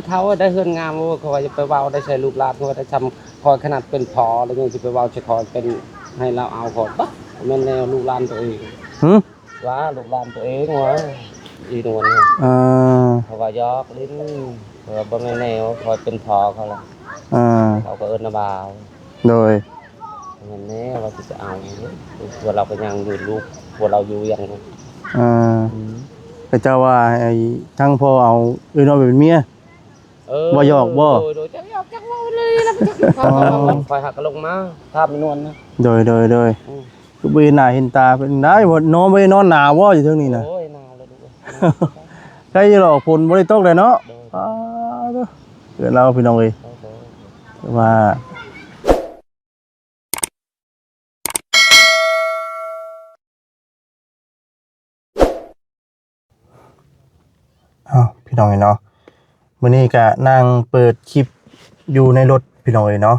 เท่าได้เฮือนงามว่าเขาจะไปเว้าได้ใช้ลูกหลานเขาได้ทำคอยขนาดเป็นพอแล้วยังจะไปเว้าจะคอยเป็นให้เราเอาพอปะแม่นแนวลูกหลานตัวเองว่าลูกหลานตัวเองวะอีนวลเขาว่ายอกลิ้นเขาบ่แม่นแนวคอยเป็นพอเขาละเขาก็เอิ้นนาบ่าวโดยแม่นแน่ว่าจะเอาพวกเราก็ยังอยู่ลูกพวกเราอยู่ยังพระเจ้าว่าไอ้ทั้งพ่อเอาอื่นเอาเป็นเมียบ่หยอกบ่โดยจักหยอกจักเว้าเลยนะคอยหักลงมาภาพนวลนะโดยคือบ่เห็นหน้าเห็นตาเป็นได้บ่นอนบ่ได้นอนหนาวบ่อยู่เทิงนี้น่ะโอ้ยหนาวเลยดูใกล้จะหรอกฝนบ่ได้ตกเลยเนาะเกิดเราพี่น้องเอ้ยว่าพี่น้องเนาะมื้อนี้ก็นั่งเปิดคลิปอยู่ในรถพี่น้องเนาะ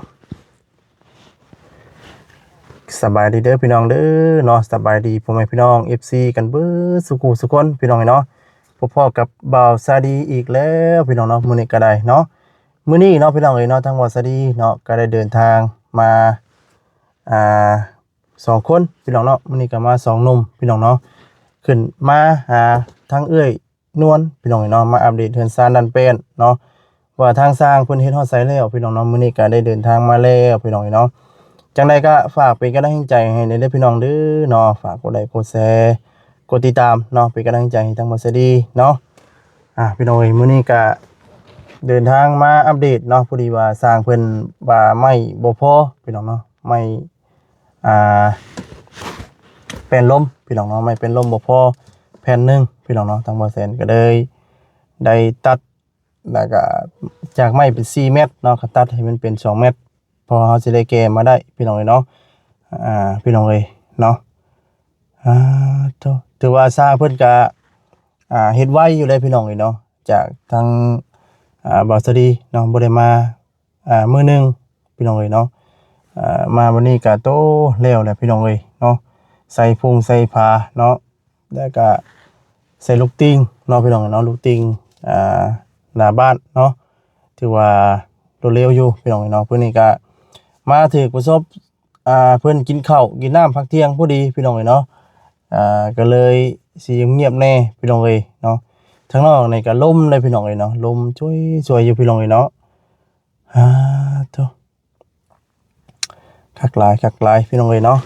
สบายดีเด้อพี่น้องเด้อเนาะสบายดีพ่อแม่พี่น้อง FC กันเบิดสุขคนพี่น้องเนาะพ่อกับบ่าวซาดีอีกแล้วพี่น้องเนาะมื้อนี้ก็ได้เนาะมื้อนี้เนาะพี่น้องเนาะทั้งบ่าวซาดีเนาะก็ได้เดินทางมา2คนพี่น้องเนาะมื้อนี้ก็มา2หนุ่มพี่น้องเนาะขึ้นมาหาทางเอื้อยนวลพี่น้องเนาะมาอัปเดตเฮือนซานดันเป็นเนาะว่าทางสร้างเพิ่นเฮ็ดฮอดไสแล้วพี่น้องเนาะมื้อนี้ก็ได้เดินทางมาแล้วพี่น้องเนาะจังใดก็ฝากเป็นกำลังใจให้ในเด้อพี่น้องเด้อเนาะฝากกดไลค์กดแชร์กดติดตามเนาะเป็นกำลังใจให้ทางบ่ซดีเนาะพี่น้องมื้อนี้ก็เดินทางมาอัปเดตเนาะพอดีว่าสร้างเพิ่นว่าไม่บ่พอพี่น้องเนาะไม่เป็นลมพี่น้องเนาะไม่เป็นลมบ่พอแผ่นนึงพี่น้องเนาะทางบ่แสนก็เลยได้ตัดแล้วก็จากไม้เป็น4เมตรเนาะก็ตัดให้มันเป็น2เมตรพอเขาจะได้แก้มาได้พี่น้องเนาะพี่น้องเนาะถือว่าสร้างเพิ่นก็เฮ็ดไว้อยู่เลยพี่น้องเนาะจากทางบ่าวสดีเนาะบ่ได้มามื้อนึงพี่น้องเนาะมาวันนี้ก็โตแล้วแหละพี่น้องเนาะใส่พุงใส่ผ้าเนาะแล้วก็ใส่ลูกติงเนาะพี่น้องเนาะลูกติงหน้าบ้านเนาะถือว่าโดดเร็วอยู่พี่น้องเนาะเพิ่นนี่ก็มาถึกประสบเพิ่นกินข้าวกินน้ำพักเที่ยงพอดีพี่น้องเนาะก็เลยสิเงียบแน่พี่น้องเนาะทั้งนอกนี่ก็ลมเลยพี่น้องเนาะลมช่วยอยู่พี่น้องเนาะโตคักหลายพี่น้องเนาะ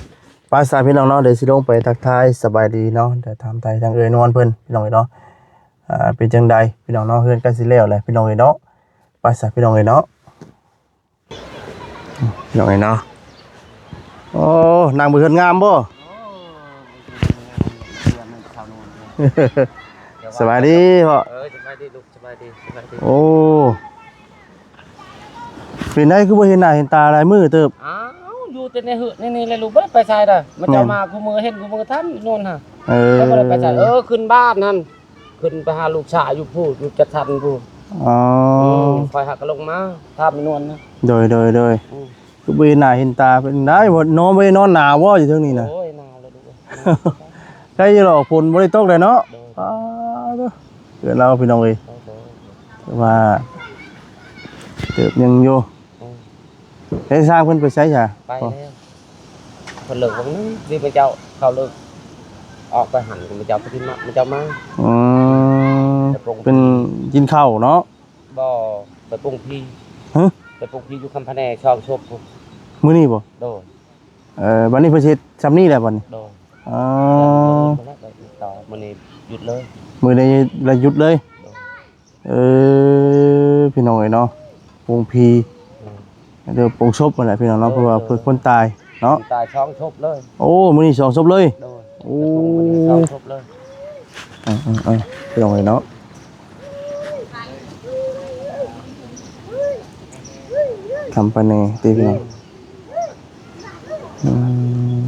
ภาษาพี่น้องเนาะเดี๋ยวสิลงไปทักทายสบายดีเนาะเดี๋ยวถามไทยทางนวลเพิ่นพี่น้องเนาะเป็นจังใดพี่น้องเนาะเฮือนก็สิแล้วแหละพี่น้องเนาะภาษาพี่น้องเนาะพี่น้องเนาะโอ้นางบ่เฮือนงามบ่สบายดีพ่อสบายดีลูกสบายดีโอ้เป็นได้คือบ่เห็นหน้าเห็นตาหลายมื้อเติบอยู่แต่ในหืนี่เลยลูกบ่ได้ไปไสเด้อมันจะมากูมือเห็นกูมือท่านนวลฮะแล้วบ่ได้ไปไสขึ้นบ้านนั่นขึ้นไปหาลูกชายอยู่พูดอยู่จัดทันพูดคอยหักลงมาภาพนวลนะโดยคือบ่เห็นหน้าเห็นตาเป็นได้บ่นอนบ่ได้นอนหนาวบ่อยู่เทิงนี้น่ะโอ้ยหนาวเลยลูกใกล้จะหรอกฝนบ่ได้ตกเลยเนาะเกิดเราพี่น้องว่าเติบยังอยู่ให้สร้างเพิ่นไปใช้จ้ะไปแล้วคนเลิกวันนึงดีไปเจ้าเขาเลิกออกไปหันไปเจ้าไปที่มาไปเจ้ามาเป็นกินข้าวเนาะบ่ไปปรุงพี่ไปปรุงพี่อยู่คำพะแนงชอบชบมื้อนี้บ่โดวันนี้เพิ่นสิซำนี้แหละบัดนี้โดต่อมื้อนี้หยุดเลยมื้อนี้ละหยุดเลยพี่น้องเนาะปรุงพี่เดี๋ยวปงศพนั่นแหละพี่น้องเนาะเพราะว่าเพิ่นคนตายเนาะตายช่องศพเลยโอ้มื้อนี้2ศพเลยโอ้ช่องศพเลยพี่น้องเนาะทำปานนี้ติพี่น้อง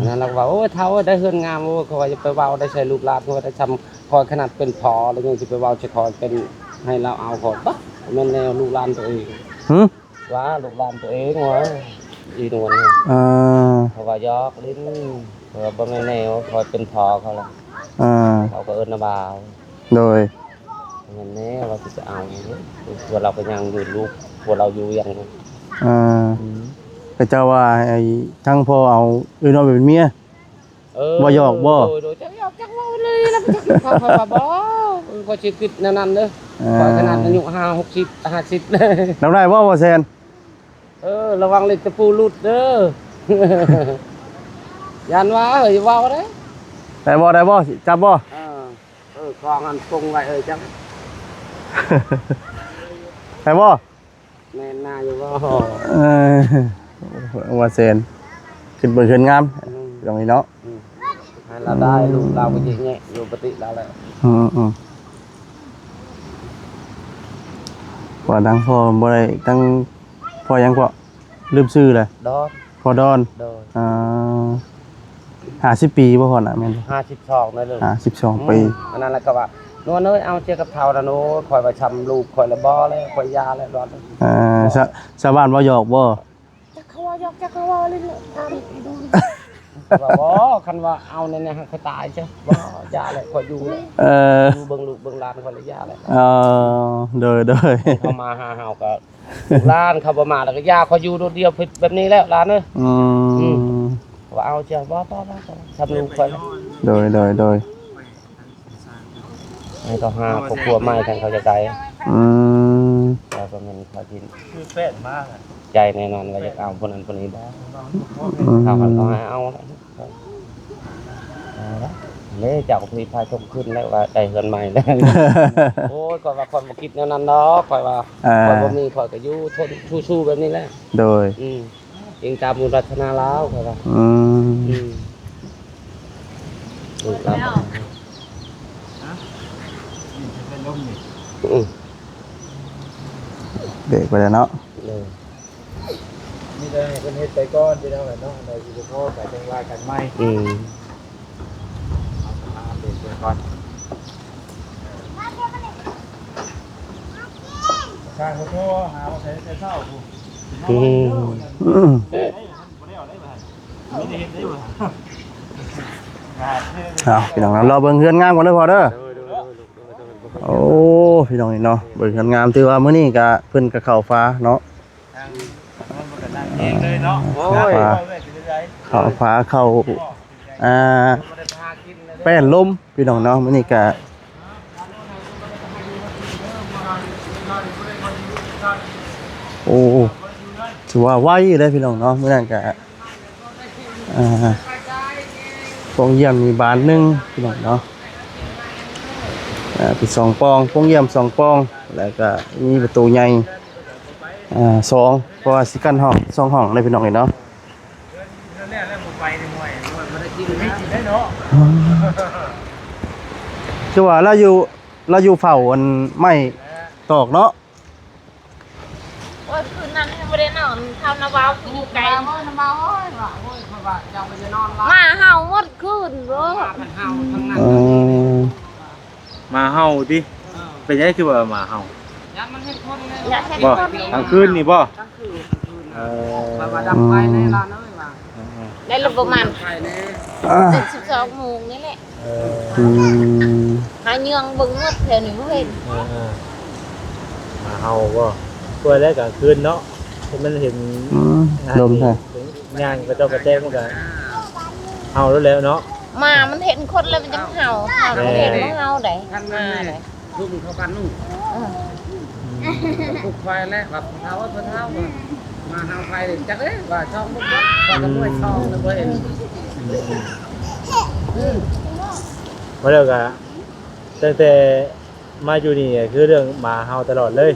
นั่นเราว่าโอ้เท่าได้เฮือนงามว่าเขาจะไปเว้าได้ใช้ลูกหลานเขาได้ทำคอยขนาดเป็นพอแล้วยังจะไปเว้าจะคอยเป็นให้เราเอาพอปะแม่นแนวลูกหลานตัวเองว่าลูกหลานตัวเองวะอีนวลเขาว่ายอกลิ้นเขาบ่แม่นแนวคอยเป็นพอเขาละเขาก็เอิ้นนาบ่าวโดยแ งินแน่ว่าจะเอาพวกเราก็ยังอยู่ลูกพวกเราอยู่ยัง ก็เจ้าว่าไอ้ทั้งพ่อเอาอื่นเอาเป็นเมียบ่หยอกบ่โดยจักหยอกจักเว้าเลยนะจักเขาบ่ก็สิคิดแนวนั้นเด้อพอขนาดอายุ5 60 50เลย นำได้บ่แซนระวังเหล็กตะปูหลุดเด้อ ยันว่าเอ้ยเว้าเด้ได้บ่จับบ่คลองอันปรุงไว้จัง ได้บ่แม่นหน้าอยู่บ่ว่าแซนขึ้นเบิ่งขึ้นงามตรงนี้เนาะให้เราได้ลูกเราก็สิแงะอยู่ปกติแล้วแหละว่าดังพ่อบ่ได้ตั้งพ่อยังก็ลืมชื่อเลยดอนพ่อดอน50 ปีบ่พ่อน่ะแม่น52นั่นเลย52 ปีอันนั้นแหละก็ว่าโน่นเอ้ยเอาเจ้ากับเฒ่าน่ะโน่คอยว่าชำลูกคอยละบ่แล้วคอยยาแล้วดอนชาวบ้านบ่หยอกบ่จักเขาว่าหยอกจักเขาว่าเลยตามดูว่าบ่คันว่าเอาแน่ๆเขาตายใช่บ่ยาแล้วคอยอยู่ดูเบิ่งลูกเบิ่งหลานคอยละยาแล้วโดยเขามาหาเฮาก็ร้านเขาบ่มาแล้วก็ยาคอยอยู่โดดเดียวแบบนี้แล้วร้านเอ้ยว่าเอาเจ้าบ่ทำลูกคอยโดยให้เขาหาครอบครัวใหม่ทางเขาจะใจแล้วก็มันเขากินคือแป้นมากใจแน่นอนว่าจะเอาคนนั้นคนนี้บ่เขาให้เอานี่จากพี่พายชมขึ้นแล้วว่าได้เฮือนใหม่แล้วโอ้ยก่อนว่าคนบ่คิดแนวนั้นเนาะข่อยว่าข่อยบ่มีข่อยก็อยู่ทนสู้ๆแบบนี้แหละโดยเองตามบุญรัตนาแล้วข่อยว่าแล้วเด็กไปแล้วเนาะนี่ได้เป็นเฮ็ดไปก้อนที่เราเนาะในสิบพ่อไปจังว่ากันไม่เด็กไปก่อนข้างโทรหาว่าใช้เศร้าพี่น้องเราเบิ่งเฮือนงามก่อนเด้อพอเด้อโอ้พี่น้องนี่เนาะเบิ่งเฮือนงามถือว่ามื้อนี้ก็เพิ่นก็เข้าฟ้าเนาะเข้าฟ้าเข้าแป้นลมพี่น้องเนาะมื้อนี้ก็โอ้ถือว่าไวเลยพี่น้องเนาะมื้อนั้นก็ปองเยี่ยมมีบานหนึ่งพี่น้องเนาะปี2 ปองปองเยี่ยม2 ปองแล้วก็มีประตูใหญ่2เพราะว่าสิกันห้อง2 ห้องเลยพี่น้องเนาะคือว่าเราอยู่เฝ้าอันไม่ตอกเนาะว่าคืนนั้นไม่ได้นอนทำนาบ้าคืออยู่ไกลมาเห่าหมดคืนเลยมาเห่าดิเป็นยังไงคือว่ามาเห่าบ่กลางคืนนี่บ่ได้ระบบมัน12 โมงนี่แหละหาเยืองบึงหมดแถวนี้บ่เห็นมาเห่าบ่ตัวแรกกลางคืนเนาะมันเห็นลมใช่งานกระเจ้ากระแจ้งมันก็เห่าแล้วเนาะมามันเห็นคนเลยมันจะเห่าเห็นมันเห่าได้มาเลยลูกเขากันลูกลูกไฟแล้วแบบเท้ามาเท้าไฟจักว่าช่องลูกก็ต้องด้วยช่องนะเว้ยมาแล้วก็ตั้งแต่มาอยู่นี่คือเรื่องมาเห่าตลอดเลย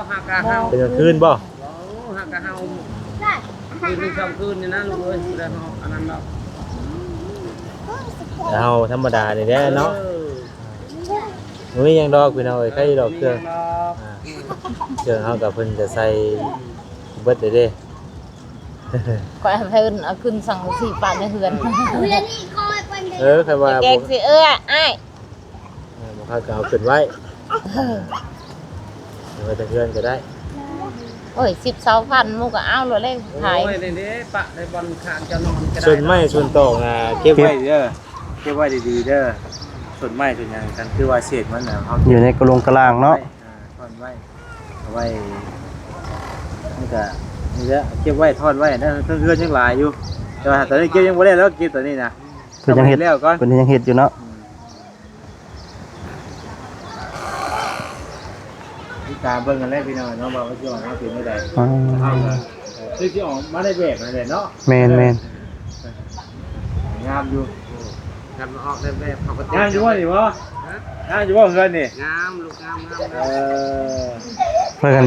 หักกะเห่าเป็นกลางคืนบ่หักกะเห่าคืนนึง2 คืนนี่นะลูกเอ้ยได้เห่าอันนั้นดอกเห่าธรรมดานี่แหละเนาะมื้อยังดอกพี่น้องเอ้ยใครดอกเครื่องเฮากับเพิ่นจะใส่เบิดเด้ก็เพิ่นเอาขึ้นสั่ง4 ปานในเฮือนใครว่าแกงสิอ้ายบ่ค่อยก็เอาขึ้นไว้ไว้แต่เฮือนก็ได้โอ้ย10-20,000มุกก็เอาเลยขายโอ้ยนี่ปะในบอนข้างจะนอนก็ได้ส่วนไม้ส่วนตอกเก็บไว้เด้อเก็บไว้ดีๆเด้อ ส่วนไม้ส่วนหยังกันคือว่าเศษมันน่ะเฮา อยู่ในกระโหลกกระลางเนาะ ทอดไว้เอาไว้นี่ก็นี่แหละเก็บไว้ทอดไว้นะเพื่อนยังหลายอยู่แต่ว่าตอนนี้เก็บยังบ่ได้แล้วเก็บตัวนี้นะ เพิ่นยังเฮ็ด แล้วก่อน เพิ่นยังเฮ็ดอยู่เนาะ ที่ตามเบิ่งกันแล้วพี่น้องเนาะว่าสิออกมาเป็นจังได๋ อ๋อ คือสิออกมาได้แบบนั่นแหละเนาะ แม่น งามอยู่ กันออกแบบเขาก็ งามอยู่ว่านี่บ่งามอยู่ว่าเฮือนนี่ งามลูกงาม เพิ่น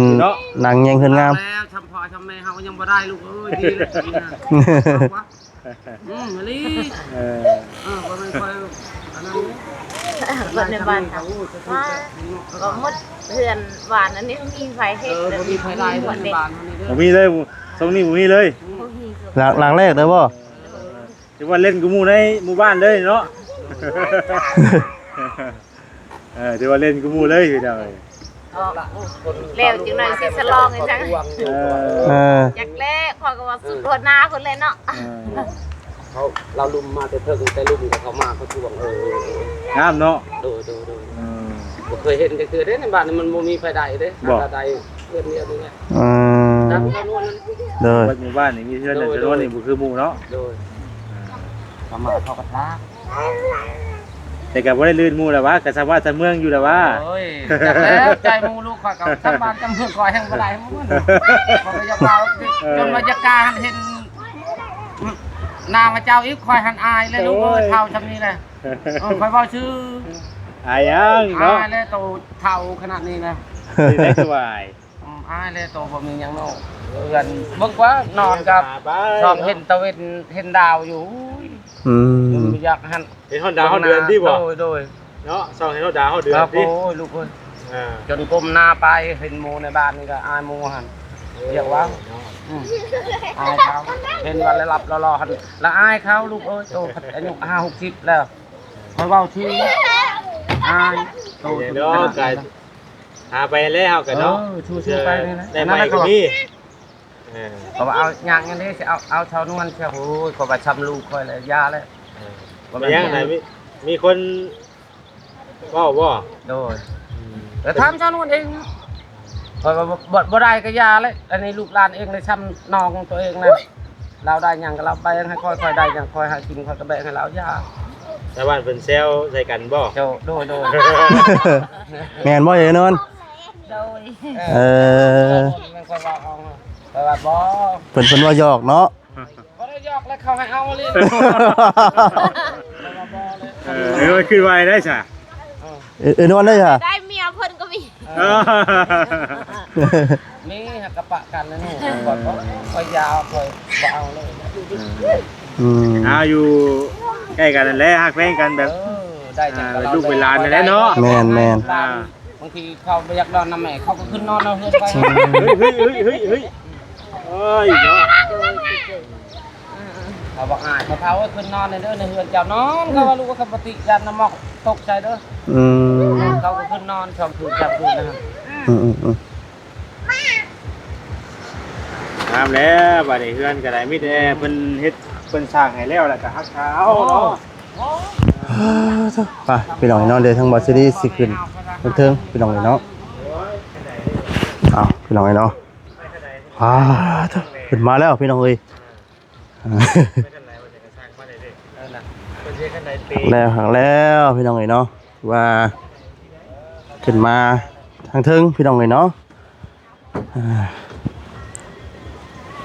นางแยงเพิ่นงาม แล้วทำพ่อทำแม่เฮายังบ่ได้ลูกเอ้ยดีเลยดีนะมาลีบ่แม่นค่อยอันนั้น คนในบ้านค่ะว่าก็หมดเพื่อนบ้านอันนี้มีไฟเฮ็ด บ่มีไผได้ หมด ใน เด็ก บ้านมันนี่เด้อ บ่มีเลยตรงนี้บ่มีเลย หลังแรกเด้อบ่ ถือว่าเล่นกับหมู่ในหมู่บ้านเลยเนาะถือว่าเล่นกับหมู่เลยพี่น้อง แล้วจังหน่อยสิสลองให้จัง อยากแลกพอก็ว่าสุดโหดหน้าคนเลยเนาะ เขาเราลุมมาแต่เพิ่งแต่ลุมกับเขามาเขาทวงงามเนาะ โดบ่เคยเห็นจังคือเด้ในบ้านนี่มันบ่มีไผได้เด้ใดเพื่อนเดียวนี่แหละจังจำนวนนั้น เด้อ หมู่บ้านนี่มีเพื่อนแต่จำนวนนี่บ่คือหมู่เนาะ โดยเขามาเขาก็ทัก แต่ก็บ่ได้ลื่นหมู่แล้ววะก็สามารถทำเมืองอยู่แล้ววะ โอ้ยจากแล้วใจหมู่ลูกข่อยก็ทำบ้านจำเพื่อนข่อยแห่งบ่ได้หมู่มันข่อยก็อยากว่าจนว่าจะกล้าเห็นหน้ามาเจ้าอีกข่อยหันอายเลยลูกเอ้ยเฒ่าซำนี้แหละข่อยเว้าชื่อ อายยังเนาะ อายเลยโตเฒ่าขนาดนี้นะ สิได้สบาย อายเลยโตบ่มีหยังเนาะเอื้อนเบิ่งว่านอนกับชอบเห็นตะเวนเห็นดาวอยู่ อยากหัน เห็นฮอดดาวฮอดเดือนที่บ่ โดย เนาะส่องเห็นฮอดดาวฮอดเดือน ครับ ที่ โอ้ยลูกเอ้ยจนก้มหน้าไปเห็นหมู่ในบ้านนี่ก็อายหมู่หันเรียกว่าอายเขาเห็นวันแล้วรับรอหันแล้วอายเขาลูกเอ้ยโตอายุ50-60แล้วคอยเว้าทีอายโต เนาะก็หาไปแล้วเฮาก็เนาะ ชูๆไปนี่นะ ได้ใหม่ก็มี เขาว่าเอาอย่างนี้สิเอาเท่านวลเชียวโอ้ยเขาว่าช้ำลูกคอยเลยยาเลย บ่ยังไหนมีคนเว้าบ่ โดยแต่ทำเท่านวลเองคอยว่าบ่ได้ก็ยาเลยอันนี้ลูกหลานเองเลยช้ำน้องของตัวเองเลยเราได้หยังก็เราไปให้ค่อยๆได้หยังค่อยหากินค่อยก็แบ่งให้เรายา ชาวบ้านเพิ่นแซวใส่กันบ่ โดยโดย แม่นบ่เอ้ยนนท์ โดย มันค่อยว่าเอาแต่ว่าบ่ เพิ่นว่าหยอกเนาะ บ่ได้ยอกแล้วเขาให้เอาเลย มันขึ้นไวได้จ้ะ นวลได้จ้ะ ได้เมียเพิ่นก็มี นี่หักกระปะกันนะหนูก่อนค่อยยาวค่อยบ่เอาเลย เอาอยู่ใกล้กันนั่นแหละฮักแพงกันแบบ ได้จาก ลูกเวลานั่นแหละเนาะ แม่น บางทีเขาไปอยากนอนน้ำแม่เขาก็ขึ้นนอนเอาเฮือนไป เฮ้ยโอ้ยเนาะ เขาบอกเขาเผาขึ้นนอนในเด้อในเฮือนเจ้านอนเขาว่าลูกว่าปกติยันน้ำหมอกตกใจเด้อเขาก็ขึ้นนอนชมคืนจับคืนนะครับ งามแล้วบัดนี้เฮือนก็ได้มีแต่เพิ่นเฮ็ดเพิ่นสร้างให้แล้วแล้วก็ฮักเขาเนาะ ไปพี่น้องเนาะเดี๋ยวทางบอสซี่สิขึ้นเทิงพี่น้องเนาะพี่น้องเนาะขึ้นมาแล้วพี่น้องเอ้ยแล้วพี่น้องเนาะว่าขึ้นมาทางเทิงพี่น้องเนาะ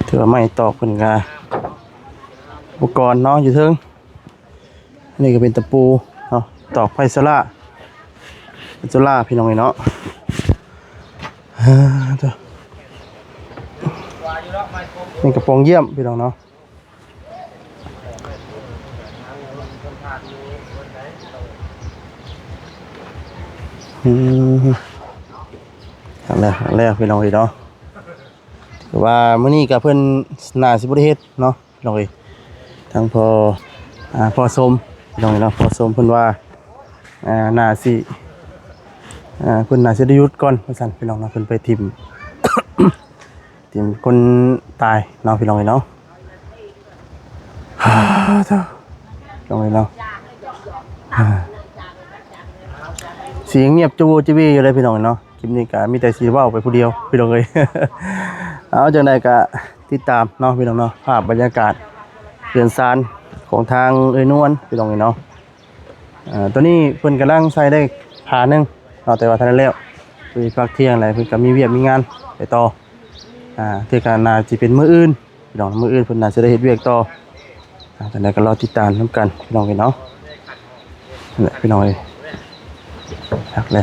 ถือว่าไม่ตอกเพิ่นกะอุปกรณ์เนาะอยู่เทิงนี่ก็เป็นตะปูเนาะตอกไฟโซล่าพี่น้องเนาะนี่กระโปรงเยี่ยมพี่น้องเนาะแล้วพี่น้องเนาะแต่ว่ามื้อนี้ก็เพิ่นน่าสิบ่ได้เฮ็ดเนาะพี่น้องทางพอสมพี่น้องเนาะพอสมเพิ่นว่าน่าสิเพิ่นน่าสิได้หยุดก่อนว่าซั่นพี่น้องเนาะเพิ่นไปทิ่ม ทิ่มคนตายเนาะพี่น้องเนาะพี่น้องเนาะ เสียงเงียบจูจีวีอยู่เลยพี่น้องเนาะคลิปนี้ก็มีแต่สีเว้าไปผู้เดียวพี่น้องเลย เอาจังไดก็ติดตามเนาะพี่น้องเนาะภาพบรรยากาศเรือนซานของทางเอ้ยนวลพี่น้องเนาะตัวนี้เพิ่นกำลังใส่ได้ผ่านึงเนาะแต่ว่าทันได้แล้วคือพักเที่ยงอะไรเพิ่นก็มีเวียกมีงานไปต่อที่การน่าสิเป็นมื้ออื่นพี่น้องมื้ออื่นเพิ่นน่าจะได้เฮ็ดเวียกต่อจังไดก็รอติดตามนํกันพี่น้องเนาะนั่นแหละพี่น้องหักแล้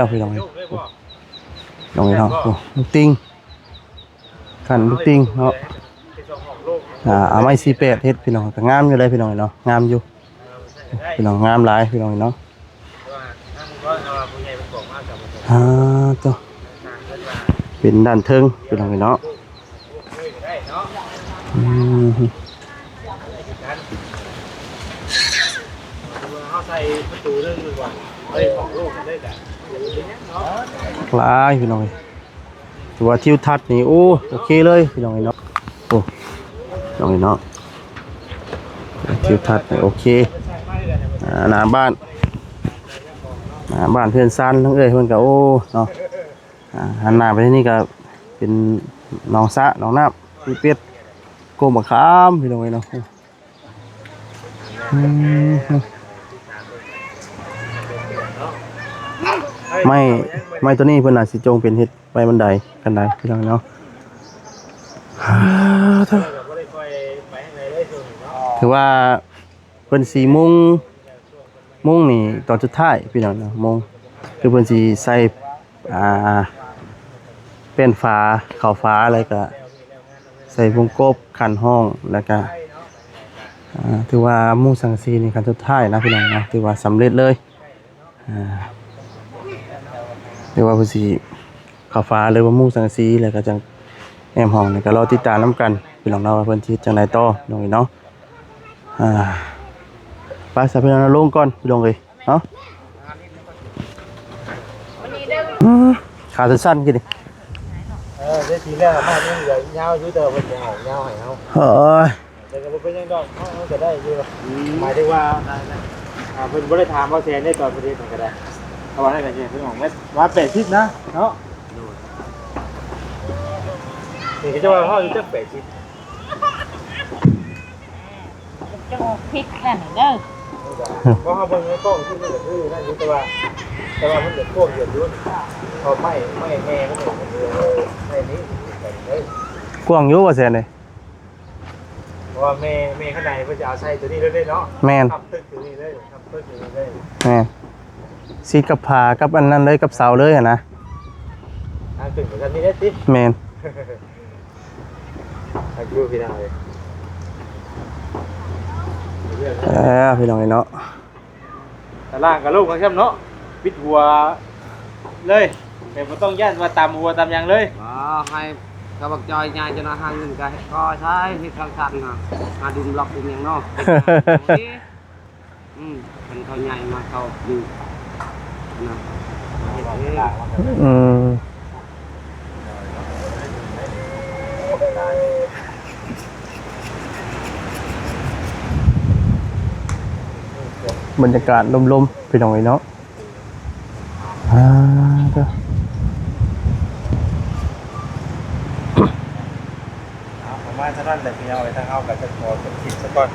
วพี่น้องน้องเนาะลูกติ้งขันลูกติ้งเนาะเอาไม้48เฮ็ดพี่น้องก็งามอยู่เลยพี่น้องเนาะงามอยู่พี่น้องงามหลายพี่น้องเนาะตัวเป็นด้านเทิงพี่น้องเนาะใส่ประตูเรื่องดีกว่าของโลกได้แต่หลายพี่น้องถือว่าทิวทัศน์นี่โอเคเลยพี่น้องเนาะโอ้น้องเนาะทิวทัศน์โอเคหน้าบ้านเพื่อนซันทั้งเพื่อนกับเนาะหันหน้าไปที่นี่ก็เป็นหนองสะหนองน้ำพี่เป็ดโกมะขามพี่น้องเนาะไม่ตัวนี้เพื่อนอาจสิจงเป็นเห็ดไปบันไดกันได้พี่น้องเนาะถือว่าเพื่อนสีมุ้งนี่ตอนสุดท้ายพี่น้องเนาะมุ้งคือเพื่อนสีใส่เป็นฟ้าขาวฟ้าอะไรก็ใส่วงกบขันห้องแล้วก็ถือว่ามุ้งสังสีนี่ขั้นสุดท้ายนะพี่น้องนะถือว่าสำเร็จเลยเรียกว่าเพื่อนสีขาวฟ้าเลยว่ามุ้งสังสีแล้วก็จังแอมห้องนี่ก็รอติดตามน้ำกันพี่น้องเราเพื่อนที่จังไหนต่อน้องเนาะไปสับพี่น้องลงก่อนพี่น้องเลยเนาะขาสั้นๆกี่ดิได้ทีแรกมาเนี่ยเหลือยาวยุ่ยเตอร์มันยาวยาวให้เขาแต่ก็เป็นยังดอกเขาจะได้อยู่หมายถึงว่าเพิ่นบ่ได้ถามว่าแซนได้ตอนประเทศไหนก็ได้เขาว่าให้กันเพิ่นบอกว่า80นะเนาะนี่ก็จะว่าเฮาอยู่จัก80จะพริกนั่นเด้อเพราะเฮาเบิ่งในกล้องที่มันก็คือนั่นอยู่แต่ว่ามันจะท่วมอยู่ด้วยพอไม่แม่มันก็ไม่นี้กว้างอยู่ว่าแซนเลยเพราะว่าแม่ข้างในเพิ่นจะเอาใส่ตัวนี้เลยเนาะแม่นทับตึกตัวนี้เลยทับตึกตัวนี้เลยแม่นซีกับผากับอันนั้นเลยกับเสาเลยนะตึกเหมือนกันนี่ได้ติแม่นอายุพี่น้องเลยพี่น้องเนาะตารางกับลูกนะครับเนาะปิดหัวเลยแต่ไม่ต้องย่านมาตามหัวตามยังเลยให้กระบอกจอยง่ายจะน่าหันเงินกันก็ใช่ที่ข้างชันนะมาดินบล็อกดินอย่างนอกเป็นเขาใหญ่มาเขาดูนะบรรยากาศลมๆพี่น้องเนาะประมาณเท่านั้นแต่พี่เอาไปทั้งเอากับจะขอเป็นคลิปสักก่อน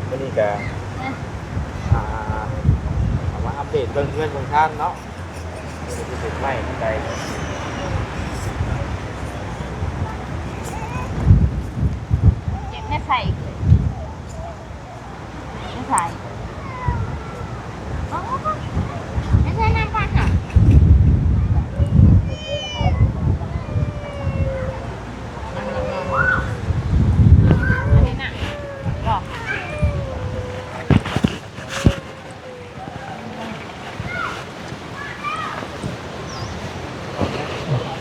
วันนี้ก็เอามาอัปเดตเพื่อนบางท่านเนาะที่ติดไม่ใจเจ็บไม่ใส่ไม่ใส่ไม่ใช่น้ำปลาค่ะ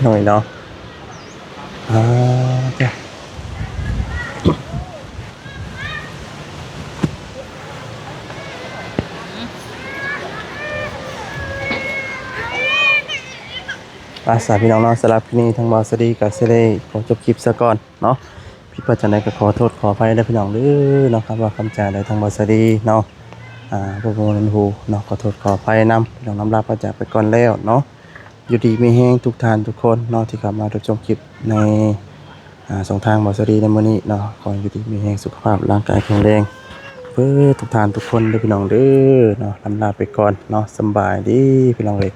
หน่อยเนาะจ้ะสาพี่น้องเนาะสำหรับที่นี่ทางบอสดีกับเซเล่ขอจบคลิปซะก่อนเนาะพี่ปัจจัยก็ขอโทษขออภัยได้พี่น้องเด้อเนาะครับว่าคำจาใดทางบอสดีเนาะ บ่บ่นันฮูเนาะขอโทษขออภัยนำพี่น้องนำลาพระจากไปก่อนแล้วเนาะอยู่ดีมีแฮงทุกท่านทุกคนเนาะที่เข้ามารับชมคลิปในช่องทางบ่สรีในมื้อนี้เนาะขออยู่ดีมีแฮงสุขภาพร่างกายแข็งแรงเพื่อทุกท่านทุกคนเด้อพี่น้องเด้อเนาะนำลาไปก่อนเนาะสำบายดีพี่น้องเอ้ย